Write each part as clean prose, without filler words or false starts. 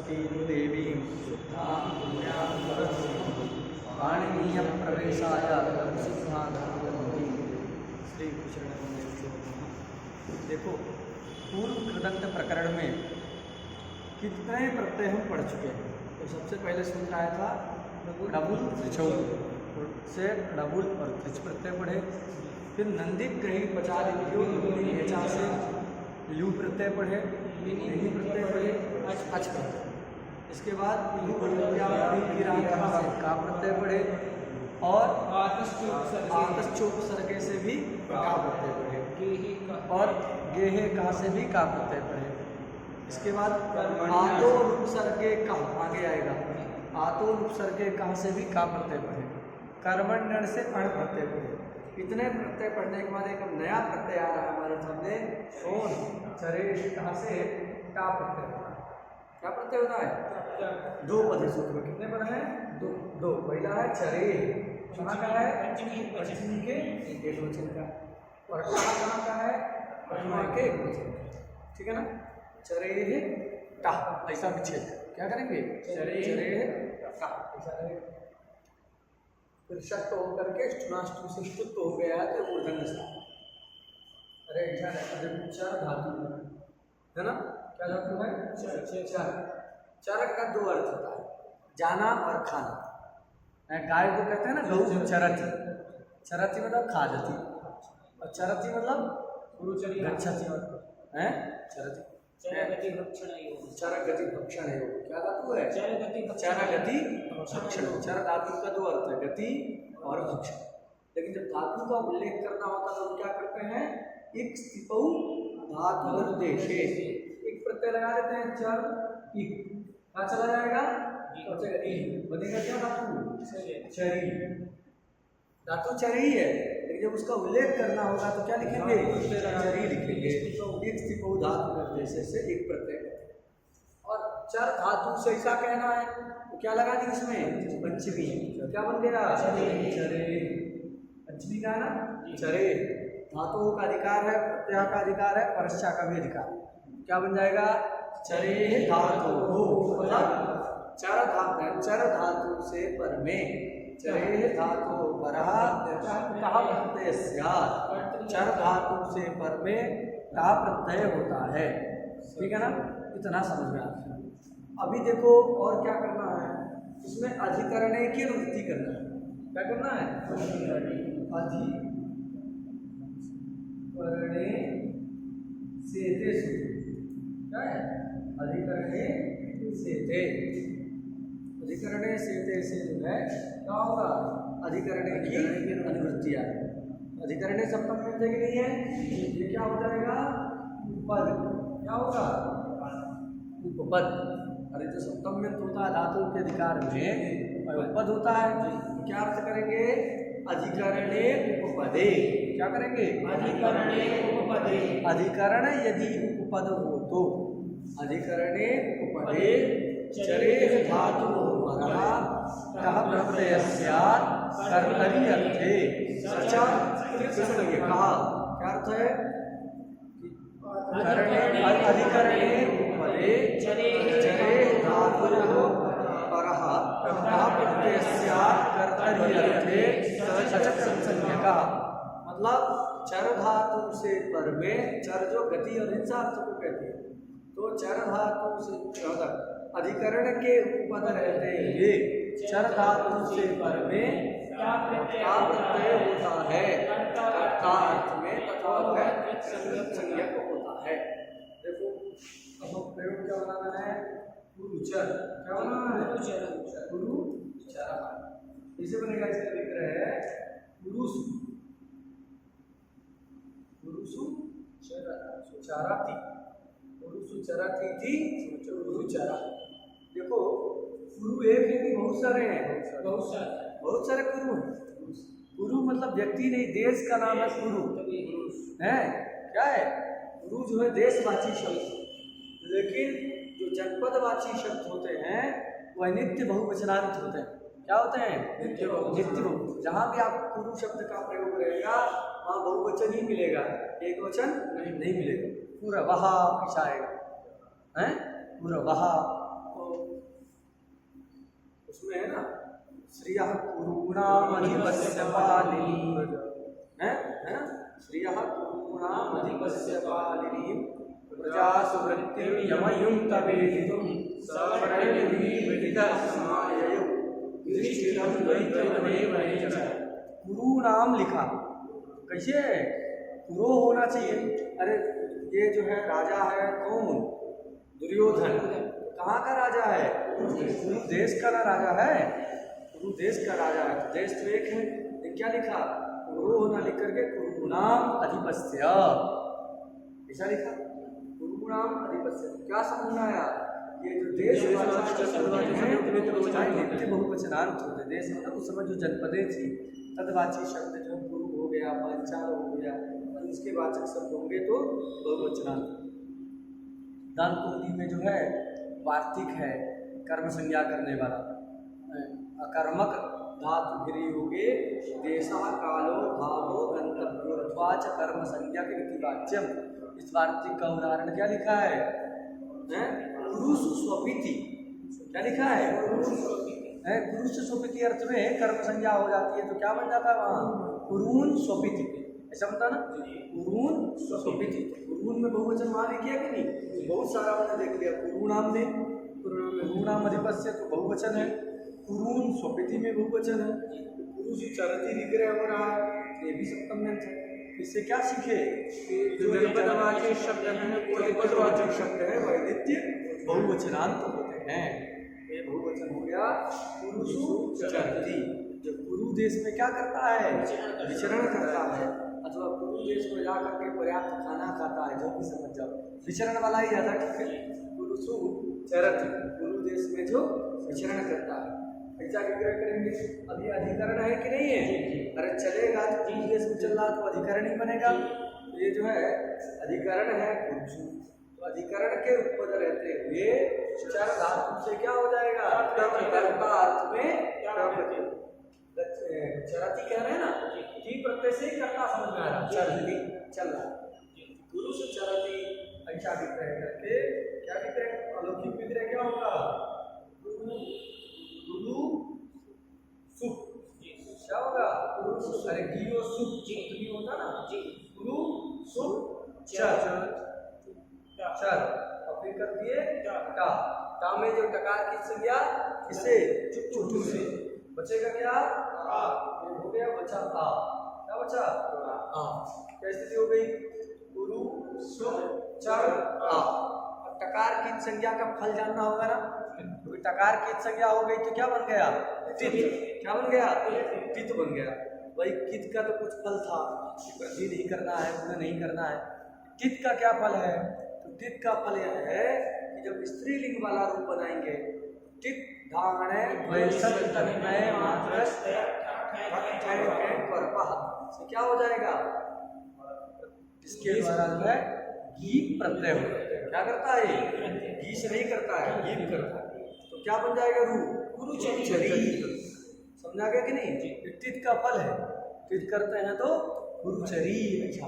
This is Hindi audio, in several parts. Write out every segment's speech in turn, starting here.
देवीं शुद्धां पुण्यां पाणिनीयं प्रवेशाय सिद्धांति श्री कृष्ण। देखो, पूर्व कृदंत प्रकरण में कितने प्रत्यय हम पढ़ चुके हैं। तो सबसे पहले सूत्र आया था डबुल त्रिछौ से डबुल और त्रिच प्रत्यय पढ़े। फिर नंदित ग्रही पचा से लू प्रत्यय पढ़े, निधि प्रत्यय पढ़े, अच प्रत्यय। इसके बाद का प्रत्यय पढ़े और आतश्चोप सर्गे से भी का प्रत्यय पढ़े और गेहे का से भी का प्रत्यय पढ़े। इसके बाद आतो रूप सर्गे का आगे आएगा, आतो रूप सर्गे का से भी का प्रत्यय पढ़े। कर्मण्य से अण प्रत्यय पढ़े। इतने प्रत्यय पढ़ने के बाद एक नया प्रत्यय आ रहा है हमारे सामने, सोन चरे कहाँ से का प्रत्यय होता है। क्या प्रत्यय होता है? दो पद सूत्र में कितने पद हैं? दो। पहला है चरे, कहाँ का है? पंचमी के एक वचन का। और कहाँ का है? पंचमी के एक वचन का। ठीक है ना? चरे टा ऐसा विच्छेद क्या करेंगे? चरे टा ऐसा करेंगे। फिर शक्त होकर के स्टुनाष्टु से ष्टुत्व हो गया तो मूर्धन्य सा। अरे ऐसा है जब चर धातु है ना, क्या धातु है? चर। चर का दो अर्थ होता है, जाना और खाना। गाय को कहते हैं ना गौ चरती, चरती मतलब खादती और चरती मतलब गच्छति है। चरती चरगति भक्षण है। क्या धातु है? चरगति भक्षण। चर धातु का दो अर्थ है, गति और भक्षण। लेकिन जब धातु का उल्लेख करना होता है तो क्या करते हैं? इक स्थितौ धातु निर्देशे एक प्रत्यय लगा देते हैं, चर इक। क्या चला जाएगा? बनेगा क्या धातु? चरी। धातु चरी है, लेकिन जब उसका उल्लेख करना होगा तो क्या लिखेंगे? चरी लिखेंगे। एक स्थितौ धातु निर्देशे से एक प्रत्यय। और चर धातु से ऐसा कहना है तो क्या लगा दी इसमें? पंचमी। क्या बन गया? चरे। पंचमी का ना चरे। धातुओं का अधिकार है, प्रत्यय का अधिकार है, परस्या का भी अधिकार। क्या बन जाएगा? चरे धातु मतलब चर धातु से पर में चरे धातु परः कः प्रत्यय स्यात्। चर धातु से पर में का प्रत्यय होता है। ठीक है ना? इतना समझ में आता है। अभी देखो और क्या करना है इसमें? अधिकरणे की अनुवृत्ति करना है। क्या करना है? अधिकरणे से क्या है? अधिकरणे से अधिकरणे से जो है क्या होगा? अधिकरणे की अनुवृत्ति है। अधिकरणे सप्तम में कि नहीं है, ये क्या हो जाएगा? उपपद। क्या होगा? उपपद। अरे जो सप्तम में होता है धातु के अधिकार में उपपद होता है। क्या अर्थ करेंगे? अधिकरणे उपपदे। क्या करेंगे? अधिकरणे उपपदे। अधिकरण यदि उपपद हो तो अधिकरणे उपपदे चरे धातु परः कः प्रत्यय स्यात् कर्तरि अर्थे सचा कहा। क्या अर्थ है? अधिकरणे उपपदे चरे धातु परः कः प्रत्यय स्यात् कर्तरि अर्थे सचा संज्ञकः। मतलब चर धातु से पर में, चर जो गति और हिंसा अर्थ को कहती है, तो चर धातु से अधिकरण के उपपद रहते हुए चर धातु से पर में क्या प्रत्यय होता है? कर्ता अर्थ में तथा संज्ञक होता है। देखो अब हम प्रयोग क्या बनाना है? गुरुचर। क्या बनाना है? गुरुचर। इसे बनेगा, इसका विग्रह है गुरुसु चराती। गुरुसु चराती थी गुरुचरा। देखो गुरु एक है कि बहुत सारे हैं? बहुत सारे गुरु हैं। गुरु मतलब व्यक्ति नहीं, देश का नाम है गुरु है। क्या है? गुरु जो है देशवाची शब्द, लेकिन जो जनपदवाची शब्द होते हैं वह नित्य बहुवचनांत होते हैं। क्या होते हैं? नित्य बहुवचन। जहाँ भी आप गुरु शब्द का प्रयोग रहेगा वहाँ बहुवचन ही मिलेगा, एक वचन नहीं मिलेगा। पूरा वहा ऐसा आएगा है, पूरा वहा। तो उसमें है ना, श्रियः कुरूणामधिपस्य पालिनी है ना, श्रियः कुरूणामधिपस्य पालिनी प्रजासु वृत्तिं यमयुक्तवेदितुं सवर्णनिधिः समाययौ युधिष्ठिरं द्वैतमेव च। कुरु नाम लिखा, कैसे कुरो होना चाहिए। अरे ये जो है राजा है कौन, दुर्योधन, कहाँ का राजा है, कुरु देश का ना राजा है, कुरु देश का राजा है, देश तो एक है। क्या लिखा, कुरो होना लिख करके कुरु नाम अधिपस्य, ऐसा लिखा, कुरु नाम अधिपस्य। क्या समझना आया, ये जो देश नित्य बहुवचनांत होते, देश मतलब उस समय जो जनपदें थी, तदवाची शब्द जो गुरु हो गया, पांचाल हो गया, और उसके वाचक शब्द होंगे तो बहुवचनांत। दान कुंडी में जो है वार्तिक है, कर्म संज्ञा करने वाला, अकर्मक धातु गिरी होगे, देशा कालो भावो गंतव्योर्वाच कर्म संज्ञा के वाच्यम। इस वार्तिक का उदाहरण क्या लिखा है, पुरुष स्वपिति, क्या लिखा है, पुरुष स्वपिति अर्थ में कर्म संज्ञा हो जाती है, तो क्या बन जाता है वहाँ, कुरून स्वपिति, ऐसा बनता ना, कुरून स्वपिति। कुरून में बहुवचन वहाँ लिखिए कि नहीं, बहुत सारा मैंने देख लिया, कुरूणाम ने, कुरूणाम अधिपस्य तो बहुवचन है, कुरून स्वपिति में बहुवचन है, पुरुष चरति विग्रह हो रहा है, ये भी सप्तम है। इससे क्या सीखे, जो जनपदवाचक शब्द है, जनपदवाचक शब्द है वह नित्य बहुवचनांत होते हैं। ये बहुवचन हो गया पुरुषु चरति, जो कुरु देश में क्या करता है, विचरण करता है, अथवा कुरु देश में जाकर के पर्याप्त खाना खाता है, जो भी समझ जाओ, विचरण वाला ही आता है, पुरुषु चरति, कुरु देश में जो विचरण करता है। ऐसा विग्रह करेंगे, अभी अधिकरण है कि नहीं है, अरे चलेगा तो कुरु देश में चल रहा तो अधिकरण ही बनेगा। ये जो है अधिकरण है पुरुषु, तो अधिकरण के उपपद रहते हुए चर धातु से क्या हो जाएगा, कर्ता अर्थ में चरति कह रहे हैं ना, टी प्रत्यय से ही कर्ता समझ में आ रहा, चरति चल रहा, पुरुष चरति, ऐसा विग्रह करके क्या विग्रह, अलौकिक विग्रह क्या होगा, गुरु सुख, क्या होगा, अरे घी और सुख घी होता ना, गुरु सुख चर, चर और फिर कर दिए का में जो टकार की संज्ञा किससे, चुटू से, बचेगा क्या, ये हो गया, बचा आ, क्या बचा आ, क्या स्थिति हो गई, गुरु सुख चर आ। टकार की संज्ञा का फल जानना होगा ना, तो टकार की संज्ञा हो गई तो क्या बन गया, तित, क्या बन गया, तित बन गया। भाई कित का तो कुछ फल था, वृद्धि नहीं करना है, उन्हें नहीं करना है, तित का क्या फल है, तो तित का फल यह है कि जब स्त्रीलिंग वाला रूप बनाएंगे, तित धाणे तन्मय मात्र से क्या हो जाएगा, इसके द्वारा जो है घी प्रत्यय हो, क्या करता है, घी से नहीं करता है, घी करता है, तो क्या बन जाएगा, रू, गुरुचरी, समझा गया कि नहीं, तित का फल है, तित करते हैं तो गुरुचरी, अच्छा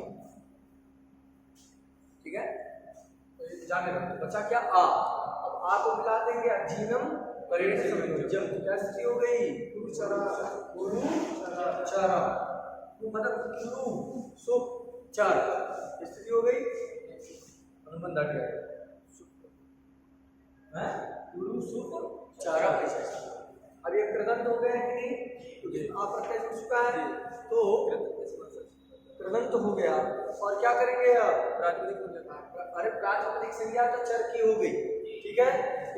ठीक है, तो जाने रखो, बचा क्या आ, अब आ को मिला देंगे, अधीनम परिणयजम, क्या स्थिति हो गई, गुरुचरा, गुरुचरा, मतलब गुरु सुख चर, स्थिति हो गई, अनुबंध हट गया, गुरु सुख चारा। अब ये कृदंत हो गया है कि नहीं, आप प्रत्यय हो चुका है तो कृदंत हो गया, और क्या करेंगे अब, अरे प्रातिपदिक संज्ञा तो चर की हो गई, ठीक है,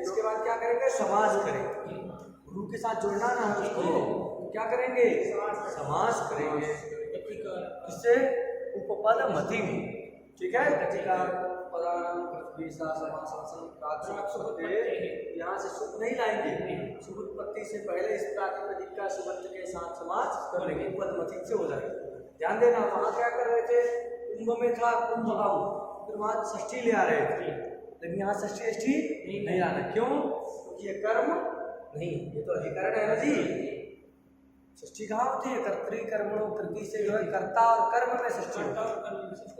इसके बाद क्या करेंगे, समास करेंगे, गुरु के साथ जुड़ना ना है उसको, क्या करेंगे, समास करेंगे, इससे उपपद मति, ठीक है, यहाँ से सुख नहीं लाएंगे, सुख उत्पत्ति से पहले इस प्रातिपदिक का सुबंध के साथ समास कर लेंगे, उपपद से हो जाएगा। ध्यान देना, वहाँ क्या कर रहे थे, कुंभ में था कुंभ आओ, फिर वहाँ षष्ठी ले आ रहे थे, लेकिन यहाँ षष्ठी नहीं आना, क्यों, क्योंकि ये कर्म नहीं, ये तो अधिकरण है ना जी, षष्ठी कहाँ होती है, कर्तृ कर्मणों कृति से जो है कर्ता और कर्म में षष्ठी होती है,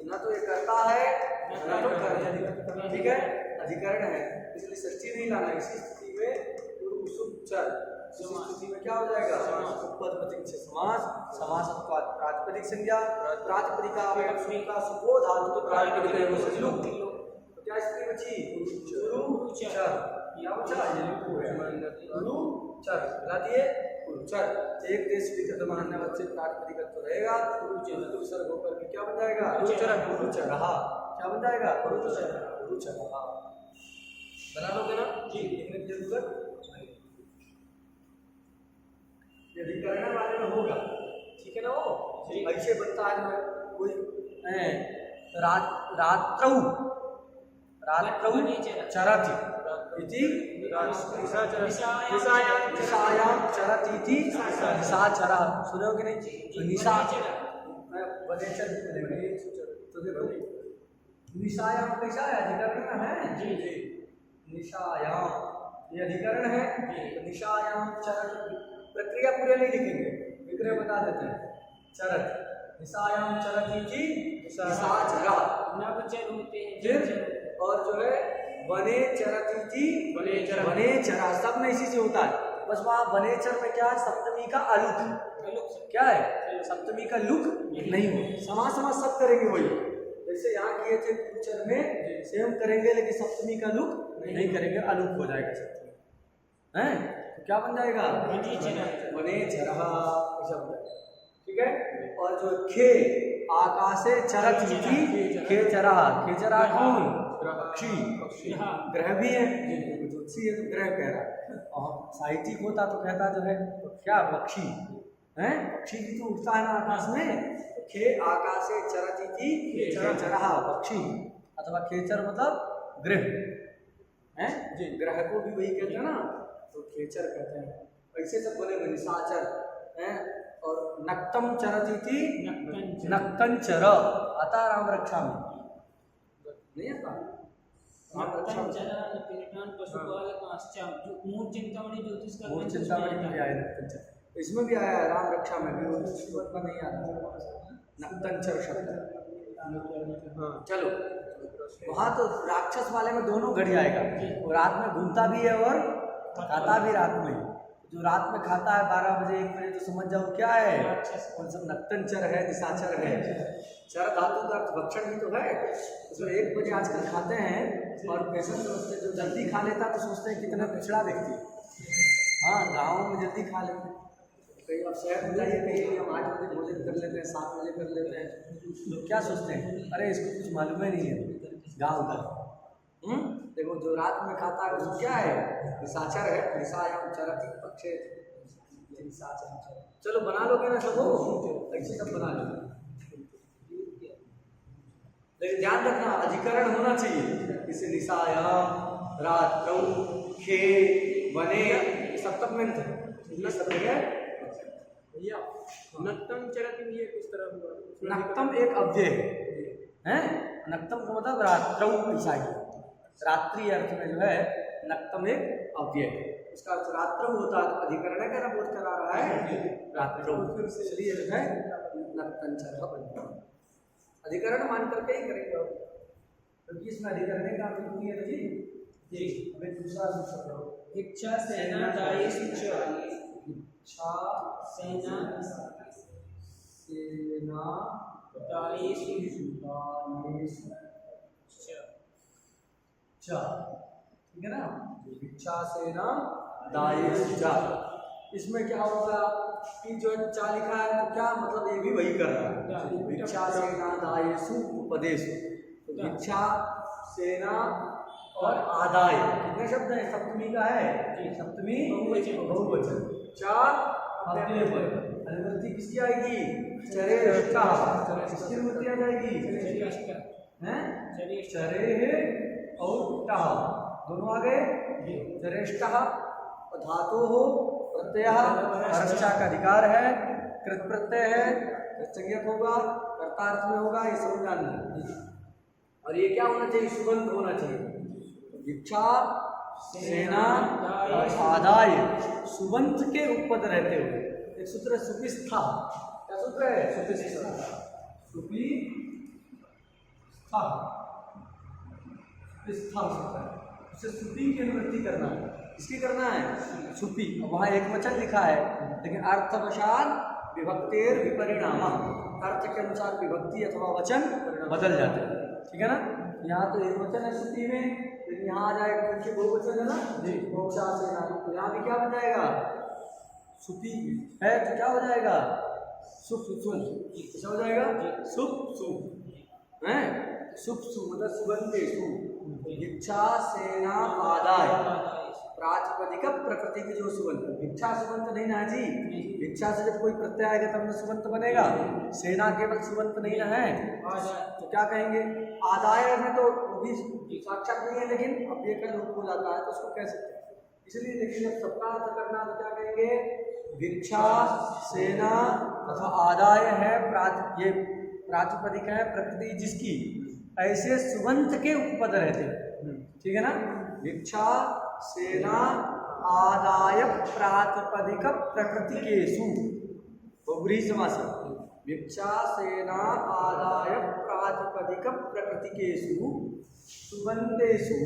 ना तो ये कर्ता है ना तो कर्म, ठीक है, अधिकरण है, इसलिए षष्ठी नहीं लाना। इसी स्थिति में चर। इस स्थिति में क्या हो जाएगा? उपपद से समास, समास अथवा प्रातिपदिक संज्ञा, प्रातिपदिका अवयव का सुपो धातु तो प्रातिपदिक से लुक। तो क्या स्थिति बची? गुरुचर। क्या बचा? ये लिखो है गुरुचर, मिला दिए गुरुचर। एक देश विकट महान्यवत से प्रातिपदिक तो रहेगा, गुरुचर उपसर्ग होकर के क्या बन जाएगा? गुरुचरहा। क्या बन जाएगा? गुरुचरहा। बना लोगे ना जी? लिखने की जरूरत अधिकरण वाले में होगा, ठीक है ना? वो ऐसे बनता है जो कोई रात्रौ चरति इति निशायां चरति इति निशाचरः। सुने हो कि नहीं? तो निशा वनेचर तो देखो निशायां कैसा है? अधिकरण है जी जी। निशायां ये अधिकरण है, तो निशायां चरति। प्रक्रिया पूरे नहीं लिखेंगे, विग्रह बता देते हैं। चरत निशायाम चरती जी निशाचरा नवचर होते हैं फिर, और जो है वने चरती जी वने चरा, सब में इसी से होता है। बस वहाँ वनेचर में क्या है? सप्तमी का अलुक क्या है? सप्तमी का लुक नहीं हो। समास समास सब करेंगे वही, जैसे यहाँ किए थे कुचर में सेम करेंगे, लेकिन सप्तमी का लुक नहीं करेंगे, अलुक हो जाएगा सप्तमी है। क्या बन जाएगा? वनेचरहा, ठीक है। और जो खे आकाशे चरति थी खेचरा, खेचरा कौन? पक्षी। ग्रह भी है, ज्योतिषी है तो ग्रह कह रहा है, और साहित्यिक होता तो कहता जो है क्या? पक्षी है। पक्षी भी तो उड़ता है ना आकाश में। खे आकाशे चरति थी खेचरा पक्षी, अथवा खेचर मतलब ग्रह है जी। ग्रह को भी वही कहते हैं ना, तो खेचर कहते हैं। ऐसे सब बोलेंगे निशाचर हैं। और नक्तम चरती थी नक्तंचर आता राम रक्षा में नहीं आता? चिंतामणि में आया नक्तंचर, इसमें भी आया राम रक्षा में भी, नहीं आता नक्तंचर शब्द। हाँ चलो, वहाँ तो राक्षस वाले में दोनों घड़ी आएगा, वो रात में घूमता भी है और खाता भी रात में। जो रात में खाता है 12 बजे 1 बजे, तो समझ जाओ क्या है? कौन सा? नक्तंचर है, निशाचर है। चर धातु का भक्षण ही तो है। जो 1 बजे आजकल खाते हैं और पैसा समझते, जो जल्दी खा लेता तो सोचते हैं कितना पिछड़ा व्यक्ति। हाँ, गाँव में जल्दी खा लेते हैं, कहीं और शहर में जाइए कहीं हम 8 बजे भोजन कर लेते हैं, 7 बजे कर लेते हैं, तो क्या सोचते हैं? अरे इसको कुछ मालूम ही नहीं है गाँव का। देखो जो रात में खाता है वो क्या है? निशाचर है। निशायाम चरति पक्षे निशाचर। चलो बना लोगे ना सब? ऐसे सब बना लो, लेकिन ध्यान रखना अधिकरण होना चाहिए। जैसे निशायाम, रात्रौ, खे, वने, सप्तम में है। नक्तम चरति ये किस तरह हुआ? नक्तम एक अव्यय है। नक्तम का मतलब रात्रौ ऐसा ही, रात्रि अर्थ में जो है नक्तम एक अव्यय है। इसका अर्थ रात्रौ होता है, अधिकरण का बोध करा रहा है रात्रौ, इसलिए जो है नक्तंचर अधिकरण मान करके ही करेंगे, क्योंकि इसमें अधिकरण का है जी। हमें दूसरा सूत्र करो। इच्छा सेना दायेषु इच्छा सेना दायेषु ठीक है ना? इच्छा सेना दायेषु चा। इसमें क्या होगा कि जो चा लिखा है तो क्या मतलब ये भी वही कर रहा है। इच्छा सेना दायेषु उपदेशु, तो इच्छा सेना और आदाय कितने शब्द हैं? सप्तमी का है, सप्तमी बहुवचन। चार अव्यय पद, अनुवृत्ति किसकी आएगी? चरेष्टा। किसकी अनुवृत्ति आ जाएगी? चरेह और टा दोनों आ गए। चरेष्टा और धातु हो प्रत्यय, रक्षा का अधिकार है, कृत प्रत्यय है, संज्ञक होगा, कर्तार्थ में होगा, ये सब जानना। और ये क्या होना चाहिए? सुबंध होना चाहिए। इच्छा सेना आदाय सुबंध के उपपद रहते हुए। एक सूत्र है सुपिस्था। क्या सूत्र है? सुपिस्था। सुपिस्था उसे सुपी की अनुवृत्ति करना है। किसकी करना है? सुपी। वहाँ एक वचन लिखा है, लेकिन अर्थवशात विभक्तेर विपरिणाम, अर्थ के अनुसार विभक्ति अथवा वचन बदल जाते हैं। ठीक है ना? यहाँ तो एक वचन है सुपी में, लेकिन यहाँ आ जाएगा क्योंकि बहुवचन है ना जी, बहुशा सेना, तो यहाँ भी क्या बन जाएगा? सुपी है तो क्या हो जाएगा? सुप सुप। क्या हो जाएगा? सुप सुप है, सुप सु मतलब सुगंधेषु, भिक्षा सेना आदाय, प्रातिपदिक प्रकृति की जो सुबंत, भिक्षा सुबंत नहीं ना जी, भिक्षा से जब कोई प्रत्यय आएगा तब तो सुबंत बनेगा, सेना केवल सुबंत नहीं ना है, तो क्या कहेंगे? आदाय में तो भी साक्षात नहीं है, लेकिन अब ये कर लोग हो जाता है तो उसको कह सकते हैं, इसलिए लेकिन जब सबका अर्थ करना तो क्या कहेंगे? भिक्षा सेना तथा आदाय है, ये प्रातिपदिक है प्रकृति जिसकी, ऐसे सुबंत के उपपद रहते हैं। ठीक है ना? भिक्षा सेना आदाय प्रातिपदिक प्रकृति के सु, बहुब्रीहि समास, भिक्षा सेना आदाय प्रातिपदिक प्रकृति के सु सुबंतेषु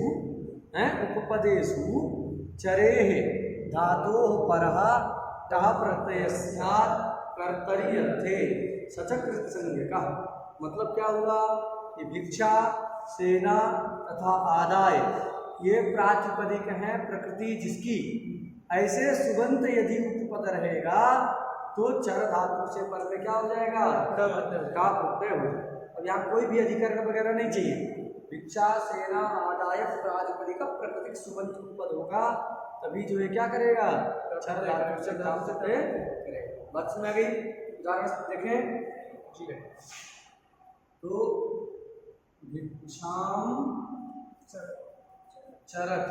उपपदेषु चरेः धातोः परः टः प्रत्ययस्यात् कर्तरि अर्थे सचकृत संज्ञकः। मतलब क्या हुआ कि भिक्षा सेना तथा आदाय ये प्रातिपदिक हैं प्रकृति जिसकी, ऐसे सुबंत यदि उपपद रहेगा तो चर धातु से पर में क्या हो जाएगा? का प्रत्यय हो। अब यहाँ कोई भी अधिकरण वगैरह नहीं चाहिए, भिक्षा सेना आदाय प्रातिपदिक प्रकृतिक सुबंत उपपद होगा तभी जो है क्या करेगा? चर धातु से काम से करेगा। बात समझ आ गई? उदाहरण देखें। ठीक है, तो भिक्षाम चरत,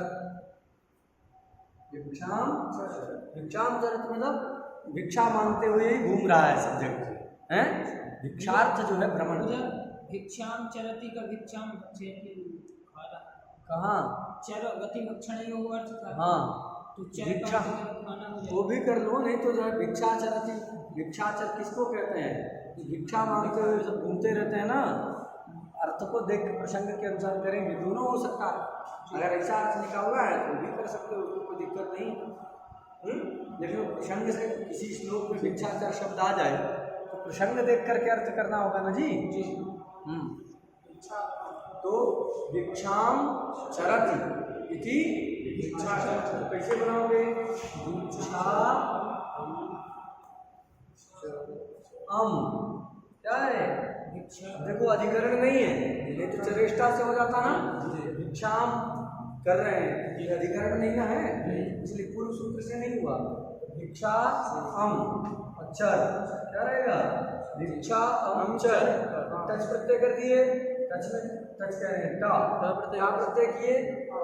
भिक्षाम चरत मतलब भिक्षा मांगते हुए ही घूम रहा है सब जगह है। भिक्षार्थ जो है भ्रमण। भिक्षाम चरती का भिक्षाम कहाँ? चर गति भक्षण ही वो अर्थ था। हाँ, तो भिक्षा वो भी कर लो, नहीं तो जो है भिक्षा चरती, भिक्षाचर किसको कहते हैं? भिक्षा मांगते हुए सब घूमते रहते हैं ना। अर्थ को देख प्रसंग के अनुसार करेंगे, दोनों हो सकता है। अगर ऐसा अर्थ निकालना है तो भी कर सकते हो, उसको कोई दिक्कत नहीं। लेकिन प्रसंग से किसी श्लोक में भिक्षाचर शब्द आ जाए तो प्रसंग देख करके अर्थ करना होगा ना जी। तो भिक्षाम चरति इति भिक्षाचर कैसे बनाओगे? भिक्षा क्या है? देखो अधिकरण नहीं है, ये तो चरेष्टा से हो जाता ना। भिक्षाम कर रहे हैं, ये अधिकरण नहीं ना है, इसलिए पूर्व सूत्र से नहीं हुआ। भिक्षा अचर क्या रहेगा? भिक्षा अमचर, टच प्रत्यय कर दिए, टच में टच कह रहे हैं टा प्रत्यय किए,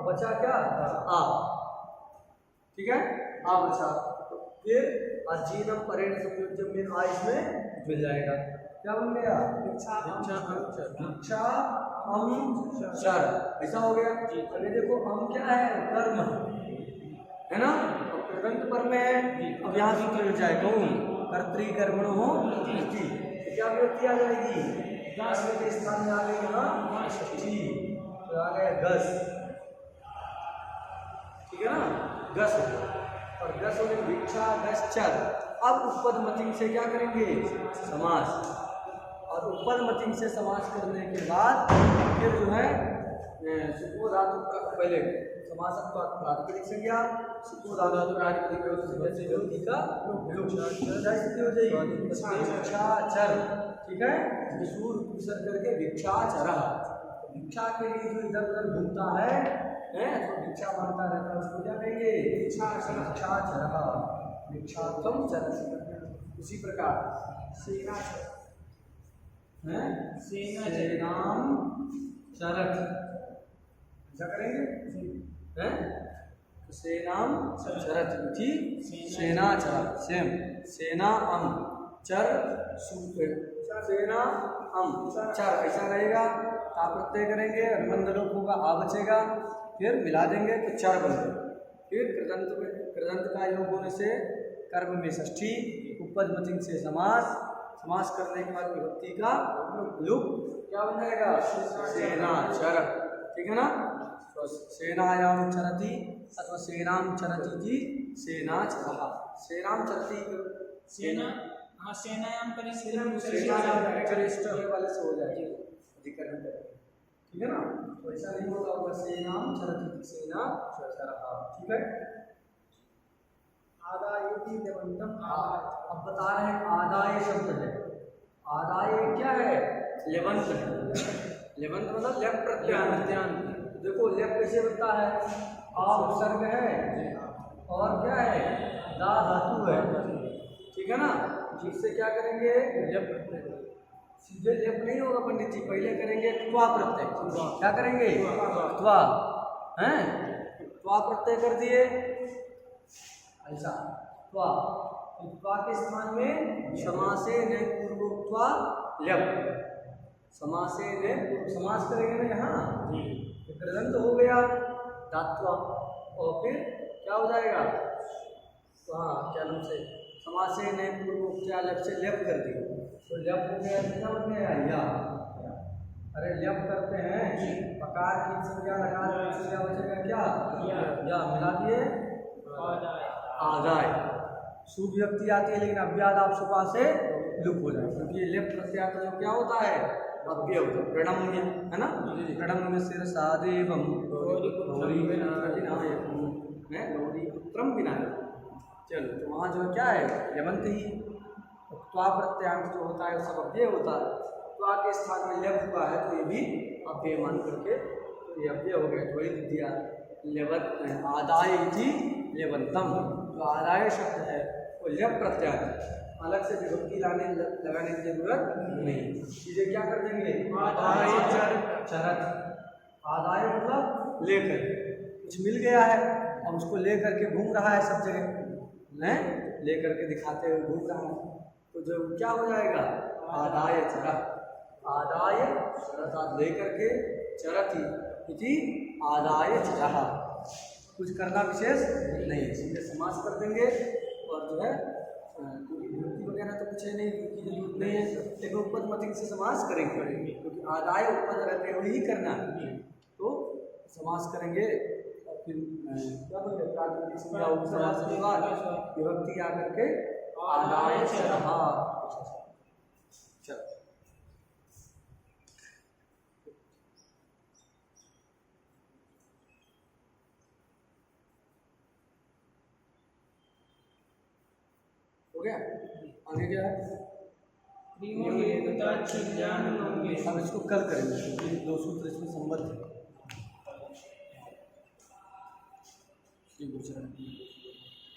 बचा क्या? आ। ठीक है, आ बचा, फिर अजीनम परेण संयोजन में आ इसमें मिल जाएगा। क्या बन गया? भिक्षा अमचर, ऐसा हो गया। अरे देखो अम क्या है? कर्म है ना, कृदंत पर में है। अब यहाँ सूत्र मिल जाएगा कर्तृ कर्मणो हो, क्या विभक्ति आ जाएगी? के स्थान में आ गई ना षष्ठी, तो आ गया गस। ठीक है ना, गस और गस हो गई भिक्षा गस चर। अब उपपद मतिंग से क्या करेंगे? समास। और उपपद मतिंग से समास करने के बाद फिर जो है सुपो धातु का पहले समास प्रातिपदिक संज्ञा, सुपो धातु प्रातिपदिक से विरोधी का स्थिति हो जाएगी भिक्षाचर। ठीक है, सूर विसर्ग करके भिक्षाचर। भिक्षा के लिए जो इधर उधर घूमता है तो भिक्षा मांगता रहता है, उसको क्या कहेंगे? भिक्षाचर, भिक्षार्थम चर। उसी प्रकार सेना सेनाम चरत, ऐसा करेंगे हैं? सेनाम चरत थी सेना चरा, सेम सेना अम चर सेना अम चर, ऐसा रहेगा। का प्रत्यय करेंगे, अनुबंध लोप होगा, आ बचेगा, फिर मिला देंगे तो चर बन जाएगा। फिर कृदंत का योग होने से कर्म में षष्ठी, उपपद मतिंग से समास, समास करने के बाद विभक्ति का लुप क्या बन जाएगा? सेना चर। ठीक है ना, तो सेनायाम चरति अथवा सेनाम चरति थी सेना चरहा। सेनाम चरति सेना, हाँ सेनायाम करेंगे कनिष्ठ वाले से हो जाएगी अधिकरण करेंगे, ठीक है ना। वैसा नहीं होता होगा सेनाम चरति थी सेना चरहा, ठीक है। आदायति लेवंतम अब बता रहे हैं आदाय शब्द है। आदाय क्या है? लेवंत है। लेवंत मतलब लेप प्रत्यांत। देखो लेप कैसे बनता है? आ उपसर्ग है और क्या है? दा धातु है, ठीक है ना। जिससे क्या करेंगे? लेप। सीधे लेप नहीं होगा पंडित जी, पहले करेंगे त्वा प्रत्यय। क्या करेंगे? त्वा हैं, त्वा प्रत्यय कर दिए ऐसा। त्वा, त्वा के स्थान में समासे न पूर्वोक्त्वा लेप। समासे न समास करेंगे ना यहाँ, कृदंत हो गया धात्वा, और फिर क्या हो जाएगा? तो हाँ क्या नाम से समासे न पूर्वोक्त्वा लेप से लेप कर दिया, तो लेप हो गया, क्या बन गया? या। अरे लेप करते हैं पकार की संज्ञा लकार की संज्ञा बचेगा क्या? या मिला दिए आदाय। शुभ व्यक्ति आती है लेकिन अव्याद आप सुपा से लुप हो जाए, क्योंकि ये लेप प्रत्यय तो क्या होता है? अव्यय होता है, प्रणम्य है ना। प्रणम्य सिर सादेवम गौरी पुत्रम विनायक। चलो तो वहाँ जो क्या है? लेवंत ही। त्वा प्रत्यांत जो होता है वो सब अव्यय होता है। त्वा के स्थान में लेप हुआ है तो ये भी अव्यय मान करके तो ये अव्यय हो गया, वही दिया लेवंत। आदाय थी लेवंतम, जो आदाय शब्द है वो लेप प्रत्यय, अलग से विभक्ति लगाने की जरूरत नहीं। चीजें क्या कर देंगे? आदाय चरत। आदाय मतलब लेकर, कुछ मिल गया है अब उसको लेकर के घूम रहा है सब जगह, नहीं लेकर के दिखाते हुए घूम रहा है, तो जो क्या हो जाएगा? आदाय चरत। आदाय चरत लेकर के, चरति इति आदाय चरहा। कुछ करना विशेष नहीं, सीधे समास कर देंगे और जो है विभक्ति वगैरह तो कुछ है नहीं, की जरूरत नहीं है, लेकिन उपपद मतिक से समास करेंगे, क्योंकि आदाय उपपद रहते हुए ही करना है, तो समास करेंगे। और फिर क्या बोलते हैं? प्रातिपदिक संज्ञा उपसर्ग के बाद विभक्ति आकर के आदाय चरहा। चलो हो गया। आगे क्या है? अब इसको कल करेंगे क्योंकि दो सूत्र इसमें संबद्ध है।